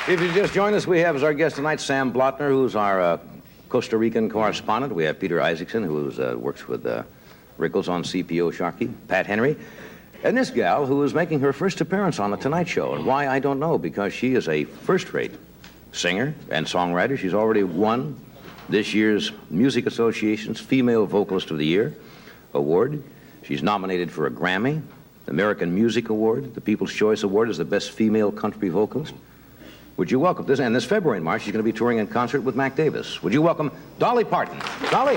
If you just joined us, we have as our guest tonight Sam Blotner, who's our Costa Rican correspondent. We have Peter Isaacson, who works with Rickles on CPO Sharkey, Pat Henry, and this gal who is making her first appearance on The Tonight Show. And why, I don't know, because she is a first-rate singer and songwriter. She's already won this year's Music Association's Female Vocalist of the Year award. She's nominated for a Grammy, the American Music Award, the People's Choice Award as the Best Female Country Vocalist. Would you welcome this? And this February and March, she's going to be touring in concert with Mac Davis. Would you welcome Dolly Parton? Dolly.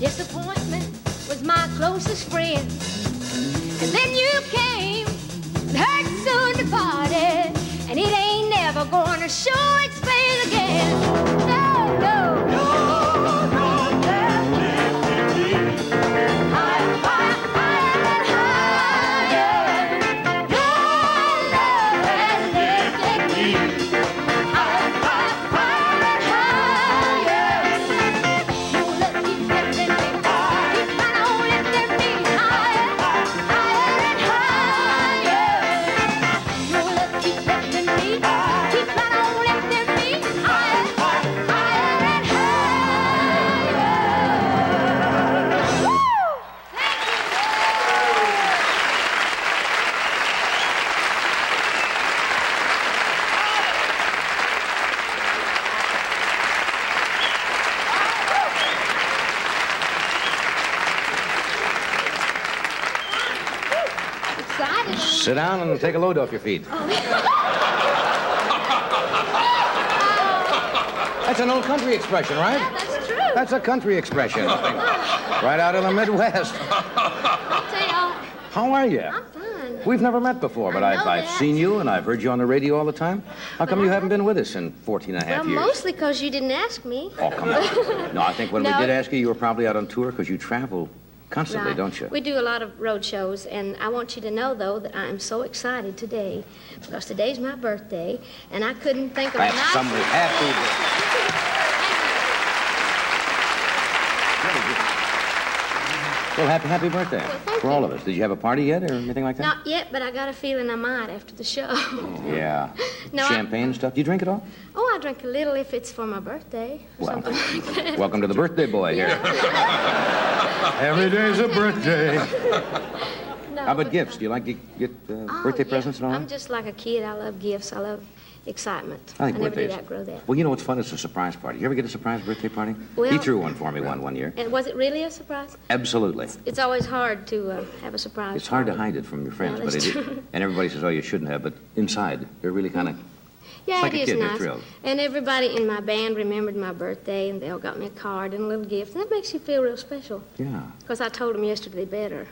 Disappointment was my closest friend. And then you came, and hurt soon departed, and it ain't never gonna show its face again. No, no, no, no, that lifted me higher, higher, higher and higher. Your love has lifted me higher, higher, higher and higher. Your love keeps lifting me, keeps right on lifting me higher, higher and higher. Your love keeps lifting me, keeps right on lifting me higher, higher and higher. Woo! Thank you. Excited. Sit down and take a load off your feet. That's an old country expression, right? Yeah, that's true. That's a country expression. Right out of the Midwest. I'll tell y'all, How are you? I'm fine. We've never met before, but I know I've that. seen you and I've heard you on the radio all the time. How come you haven't been with us in 14 and a half Well, years? mostly because you didn't ask me. Oh, come on. No, I think when No. we did ask you, you were probably out on tour because you travel constantly, Right. don't you? We do a lot of road shows, and I want you to know, though, that I am so excited today because today's my birthday, and I couldn't think of a That's nice... some happy day. Well, happy birthday Well, thank for all of us. Did you have a party yet or anything like that? Not yet, but I got a feeling I might after the show. Yeah. No, Champagne and stuff. Do you drink it all? Oh, I drink a little if it's for my birthday or Well, something like that. welcome to the birthday boy here. Every day's a birthday. No, How about but- gifts? Do you like to get Oh, birthday yeah. presents and all I'm that? just like a kid. I love gifts. I love excitement. I think never birthdays. did outgrow that. Well, you know what's fun? It's a surprise party. You ever get a surprise birthday party? Well- He threw one for me one year. And was it really a surprise? Absolutely. It's always hard to have a surprise. It's hard to party. hide it from your friends, Yeah, but that's it, true. and everybody says, "Oh, you shouldn't have," but inside, they're really kind of Yeah, like it a is kid, you're nice. thrilled. And everybody in my band remembered my birthday, and they all got me a card and a little gift. That makes you feel real special. Yeah. Because I told them yesterday better.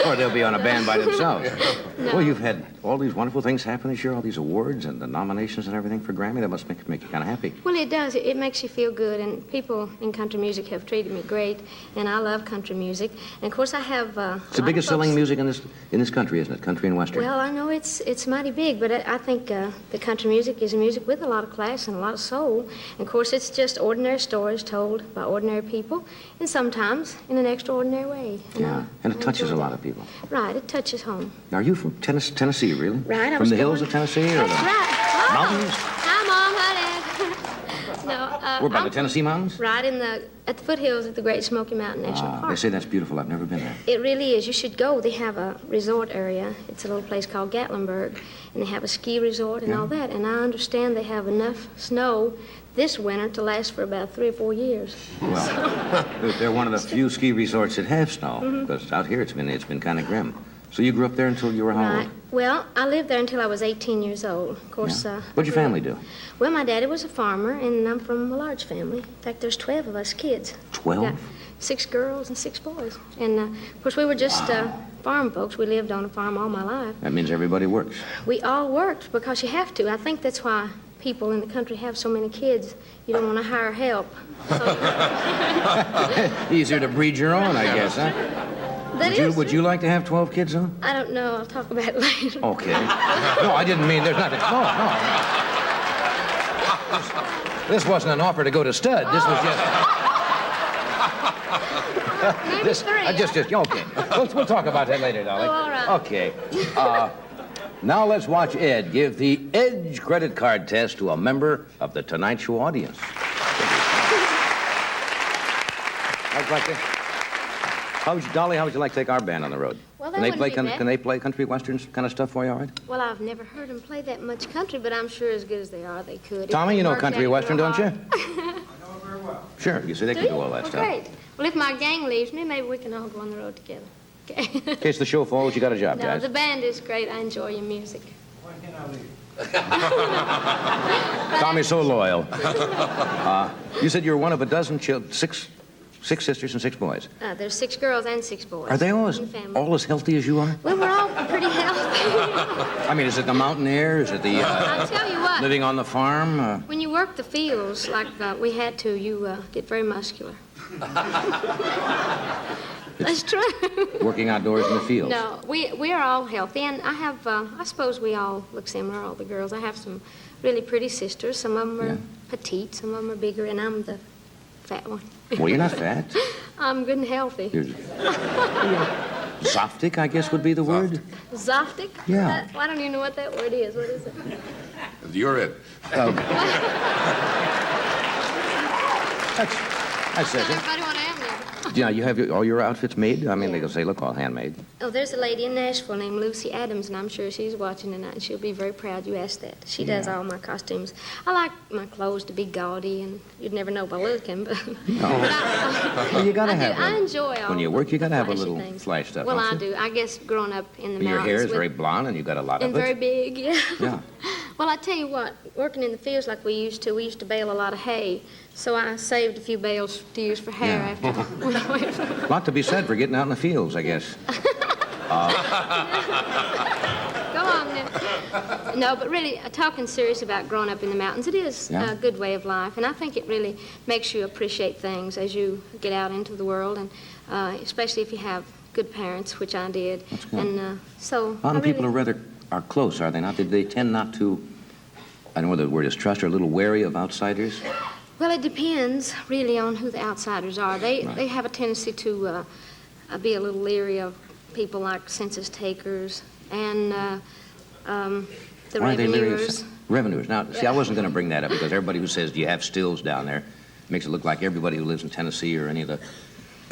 Or they'll be on a band by themselves. No. Well, you've had all these wonderful things happen this year, all these awards and the nominations and everything for Grammy. That must make you kind of happy. Well, it does. It makes you feel good, and people in country music have treated me great, and I love country music. And, of course, I have It's the biggest selling music in this country, isn't it? Country and Western. Well, I know it's mighty big, but I think the country music is music with a lot of class and a lot of soul. And, of course, it's just ordinary stories told by ordinary people, and sometimes in an extraordinary way. Yeah, and it touches a lot of people. Right, it touches home. Now, are you from Tennessee, really? Right, I From was the hills born- of Tennessee or That's the right. mountains? Hi, Mom. Hi, Dad. No, We're by I'm the Tennessee mountains? right at the foothills of the Great Smoky Mountain National They Park. say that's beautiful. I've never been there. It really is. You should go. They have a resort area. It's a little place called Gatlinburg, and they have a ski resort and all that. And I understand they have enough snow this winter to last for about 3 or 4 years. Well, they're one of the few ski resorts that have snow, because out here it's been kind of grim. So you grew up there until you were how Right. old? Well, I lived there until I was 18 years old. Of course. Yeah. What'd your family do? Well, my daddy was a farmer, and I'm from a large family. In fact, there's 12 of us kids. 12? Got 6 girls and 6 boys. And, of course, we were just farm folks. We lived on a farm all my life. That means everybody works. We all worked because you have to. I think that's why people in the country have so many kids. You don't want to hire help. So Easier to breed your own, I guess, huh? Would you like to have 12 kids, huh? I don't know. I'll talk about it later. Okay. No, I didn't mean there's nothing. No. This wasn't an offer to go to stud. This was just. Maybe 3. Okay. We'll talk about that later, Dolly. Oh, all right. Okay. Now let's watch Ed give the Edge credit card test to a member of the Tonight Show audience. Dolly, how would you like to take our band on the road? Well, that Can they wouldn't play be can, bad. can they play country western kind of stuff for you, all right? Well, I've never heard them play that much country, but I'm sure as good as they are, they could. Tommy, you know country western, don't you? I know it very well. Sure. You see, they Do can you? do all that Well, stuff. great. Well, if my gang leaves me, maybe we can all go on the road together. Okay. In case the show falls, you got a job, No, guys. the band is great. I enjoy your music. Why can't I leave? Tommy's so loyal. You said you were one of a dozen six sisters and 6 boys. There's 6 girls and 6 boys. Are they all in the family. as healthy as you are? Well, we're all pretty healthy. I mean, is it the mountain air? Is it the I'll tell you what. living on the farm? When you work the fields like we had to, you get very muscular. That's true. Working outdoors in the fields? No, we are all healthy, and I have, I suppose we all look similar, all the girls. I have some really pretty sisters. Some of them are petite, some of them are bigger, and I'm the fat one. Well, you're not fat. I'm good and healthy. You're Zoftic, I guess would be the word. Zoftic? Yeah. I don't even know what that word is. What is it? You're it. I said Tell it. everybody what I am now. Yeah, you have all your outfits made? I mean, they can say, look, all handmade. Oh, there's a lady in Nashville named Lucy Adams, and I'm sure she's watching tonight, and she'll be very proud you asked that. She does all my costumes. I like my clothes to be gaudy, and you'd never know by looking, but... Well, you got to have I them. enjoy all When you work, you got to have a flashy little things. flash stuff, Well, don't I you? do. I guess growing up in the Your mountains... hair is with- very blonde, and you got a lot and of very it. big, yeah. Yeah. Well, I tell you what, working in the fields like we used to bail a lot of hay. So I saved a few bales to use for hair Yeah. after I went away from A lot to be said for getting out in the fields, I guess. Go on now. No, but really, talking serious about growing up in the mountains, it is Yeah. a good way of life. And I think it really makes you appreciate things as you get out into the world, and especially if you have good parents, which I did. That's good. And so A lot of I people really- are close, are they not? They tend not to, I don't know whether the word is trust, or a little wary of outsiders. Well, it depends really on who the outsiders are. They have a tendency to be a little leery of people like census takers and the Why are they leery of revenuers. revenuers? Now, see, I wasn't going to bring that up because everybody who says, do you have stills down there, makes it look like everybody who lives in Tennessee or any of the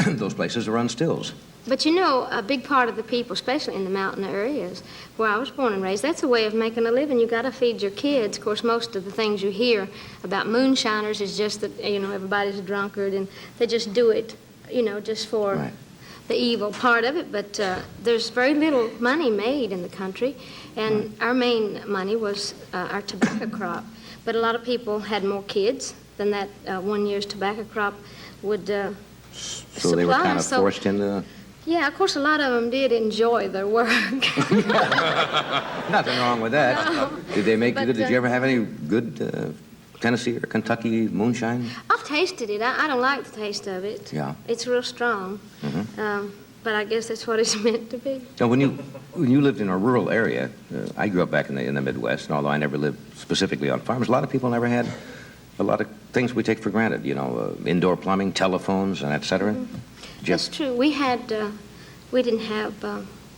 those places are on stills. But you know, a big part of the people, especially in the mountain areas where I was born and raised, that's a way of making a living. You got to feed your kids. Of course, most of the things you hear about moonshiners is just that, you know, everybody's a drunkard and they just do it, you know, just for Right. the evil part of it, but there's very little money made in the country, and our main money was our tobacco crop. But a lot of people had more kids than that 1 year's tobacco crop would So they were kind of forced into... Yeah, of course, a lot of them did enjoy their work. Nothing wrong with that. No. Did they make good? Did you ever have any good Tennessee or Kentucky moonshine? I've tasted it. I don't like the taste of it. Yeah. It's real strong. But I guess that's what it's meant to be. Now, when you lived in a rural area, I grew up back in the Midwest, and although I never lived specifically on farms, a lot of people never had a lot of things we take for granted. You know, indoor plumbing, telephones, and et cetera. That's true. We didn't have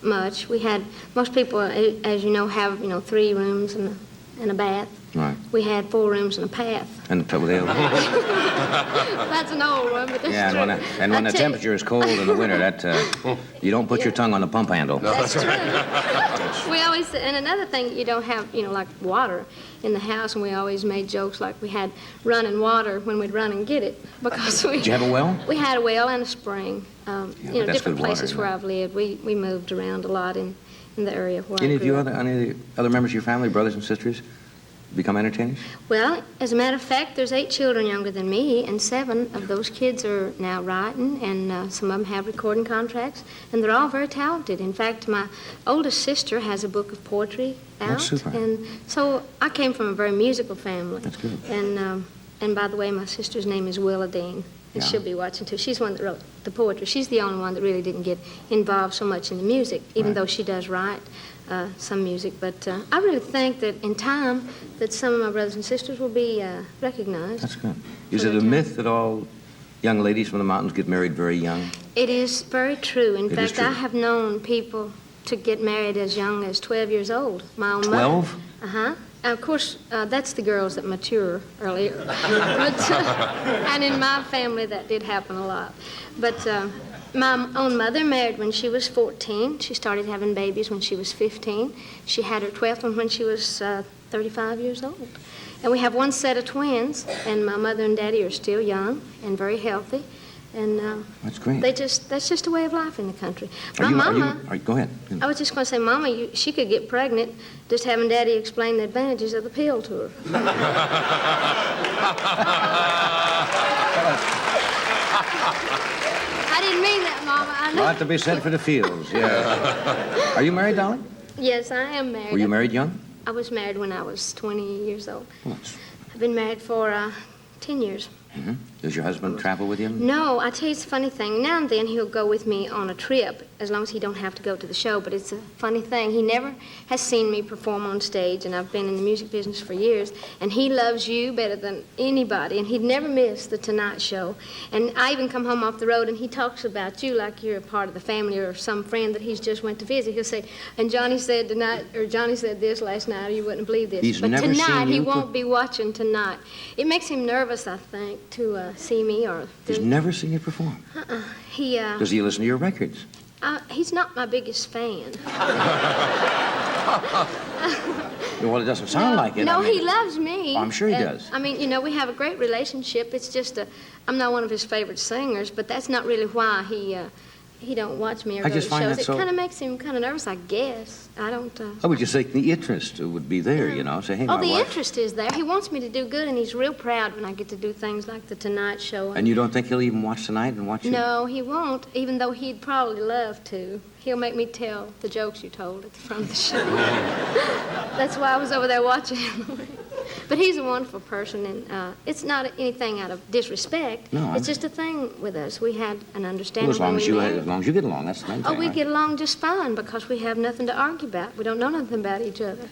much. We had, most people, as you know, have 3 rooms and a bath. Right. We had 4 rooms and a path. And That's an old one, but that's yeah, true. And when the temperature is cold in the winter, you don't put your tongue on the pump handle. That's true. We always, and another thing, you don't have, like water in the house, and we always made jokes like we had running water when we'd run and get it, because Did you have a well? We had a well and a spring. That's different good water, places where I've lived. We moved around a lot in the area where Any I of grew you up. any other members of your family, brothers and sisters, become entertainers? Well, as a matter of fact, there's 8 children younger than me, and 7 of those kids are now writing, and some of them have recording contracts, and they're all very talented. In fact, my oldest sister has a book of poetry out. That's super. And so I came from a very musical family. That's good. And by the way, my sister's name is Willa Dean, and Yeah. she'll be watching too. She's the one that wrote the poetry. She's the only one that really didn't get involved so much in the music, even Right. though she does write some music. But I really think that in time that some of my brothers and sisters will be recognized. That's good. Is For it their a myth that all young ladies from the mountains get married very young? It is very true. In It is fact, true. I have known people to get married as young as 12 years old. My own 12? mother. Uh-huh. Of course, that's the girls that mature earlier. And in my family, that did happen a lot. But my own mother married when she was 14. She started having babies when she was 15. She had her 12th one when she was 35 years old. And we have one set of twins, and my mother and daddy are still young and very healthy. And That's great. that's just a way of life in the country. Are My you- mama, go ahead. I was just going to say, Mama, she could get pregnant just having Daddy explain the advantages of the pill to her. I didn't mean that, Mama. I A know. lot to be said for the fields, yeah. Are you married, Dolly? Yes, I am married. Were you married young? I was married when I was 20 years old. Well, that's- I've been married for 10 years. Does your husband travel with you? No, I tell you, it's a funny thing. Now and then he'll go with me on a trip, as long as he don't have to go to the show. But it's a funny thing. He never has seen me perform on stage, and I've been in the music business for years. And he loves you better than anybody, and he'd never miss the Tonight Show. And I even come home off the road, and he talks about you like you're a part of the family or some friend that he's just went to visit. He'll say, "And Johnny said tonight, or Johnny said this last night, or you wouldn't believe this." He's but never tonight seen he you won't be watching tonight. It makes him nervous, I think, to see me or. He's never seen you perform. He Does he listen to your records? he's not my biggest fan. Well, it doesn't sound like it. No, I mean- he loves me. Oh, I'm sure he And, does. I mean, we have a great relationship. It's just I'm not one of his favorite singers, but that's not really why he don't watch me or I go just to find shows. that It so- kind of makes him kind of nervous, I guess. I don't. I would just think the interest would be there, you know. Say, hey, Oh, my the wife. interest is there. He wants me to do good, and he's real proud when I get to do things like the Tonight Show. And you don't think he'll even watch tonight and watch you? No, he won't, even though he'd probably love to. He'll make me tell the jokes you told at the front of the show. That's why I was over there watching him. But he's a wonderful person, and it's not anything out of disrespect. No, It's just a thing with us. We had an understanding Well, as long when as we you married. get along, that's the main Oh, thing. we right? get along just fine because we have nothing to argue about. We don't know nothing about each other.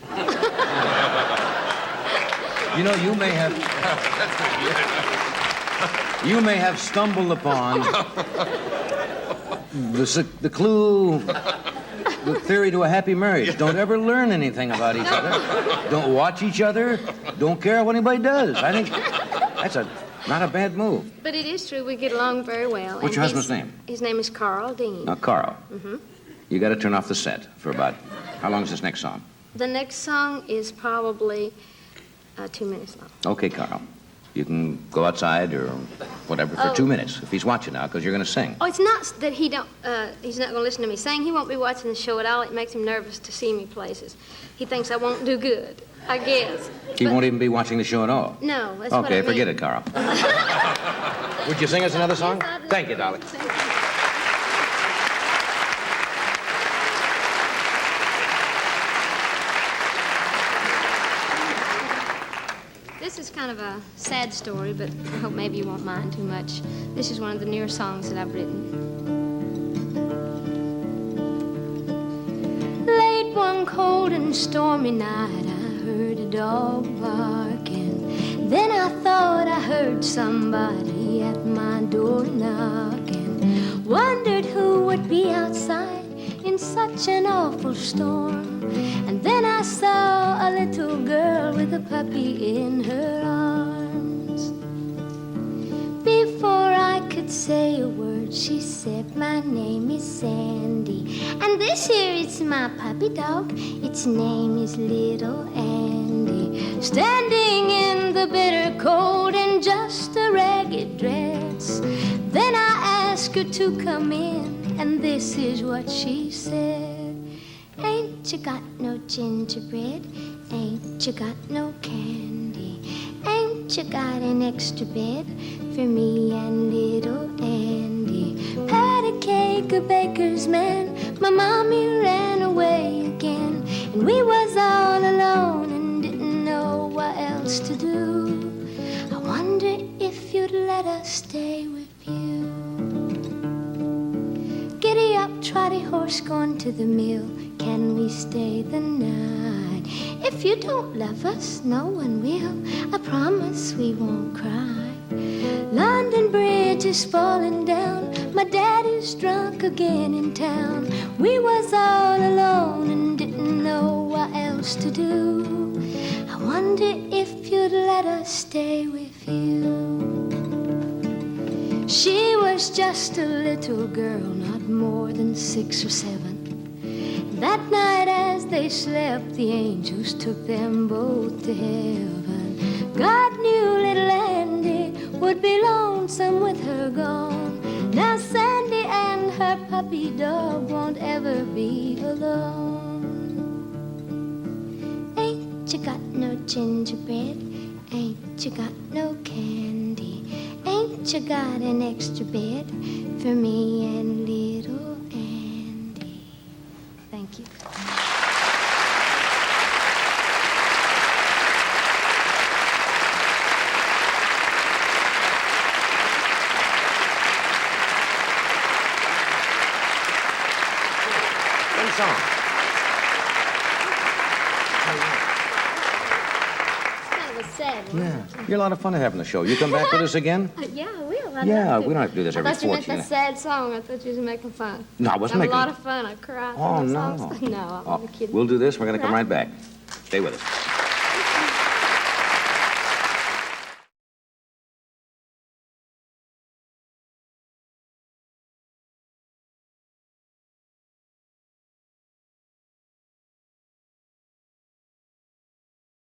You know, you may have stumbled upon the clue, the theory to a happy marriage. Don't ever learn anything about each other. Don't watch each other. Don't care what anybody does. I think that's not a bad move. But it is true, we get along very well. What's and your husband's name? His name is Carl Dean. Now, Carl, you got to turn off the set for about, how long is this next song? The next song is probably 2 minutes long. Okay, Carl. You can go outside or whatever for 2 minutes if he's watching now, because you're going to sing. Oh, it's not that he's not going to listen to me sing. He won't be watching the show at all. It makes him nervous to see me places. He thinks I won't do good, I guess. He won't even be watching the show at all. No, that's what I Okay, mean. forget it, Carl. Would you sing us another song? Yes, I'd love Thank you, to. Dolly. Thank you. This is kind of a sad story, but I hope maybe you won't mind too much. This is one of the newer songs that I've written. Late one cold and stormy night, I heard a dog barking. Then I thought I heard somebody at my door knocking. Wondered who would be outside in such an awful storm. And then I saw a little girl with a puppy in her arms. Before I could say a word, she said, "My name is Sandy, and this here is my puppy dog. Its name is Little Andy." Standing in the bitter cold in just a ragged dress. Then I asked her to come in, and this is what she said. "Ain't you got no gingerbread? Ain't you got no candy? Ain't you got an extra bed for me and little Andy?" Pat a cake, a baker's man, my mommy ran away again, and we was all alone and didn't know what else to do. I wonder if you'd let us stay with you. Giddy up, trotty horse, going to the mill. Can we stay the night? If you don't love us, no one will. I promise we won't cry. London Bridge is falling down. My daddy's drunk again in town. We was all alone and didn't know what else to do. I wonder if you'd let us stay with you. She was just a little girl, not more than 6 or 7. That night as they slept, the angels took them both to heaven. God knew little Andy would be lonesome with her gone. Now Sandy and her puppy dog won't ever be alone. Ain't you got no gingerbread? Ain't you got no candy? Ain't you got an extra bed for me and little Andy? Thank you. Good song. It's kind of a sad one. Yeah. You're a lot of fun having the show. You come back with us again? Yeah, I will. I'd Yeah, love to. we don't have to do this every I thought you meant 14. that sad song. I thought you was making fun. No, I wasn't It's making a lot of fun. I cry. Oh, those no. songs. No, I'm only kidding. We'll do this. We're going to come right back. Stay with us.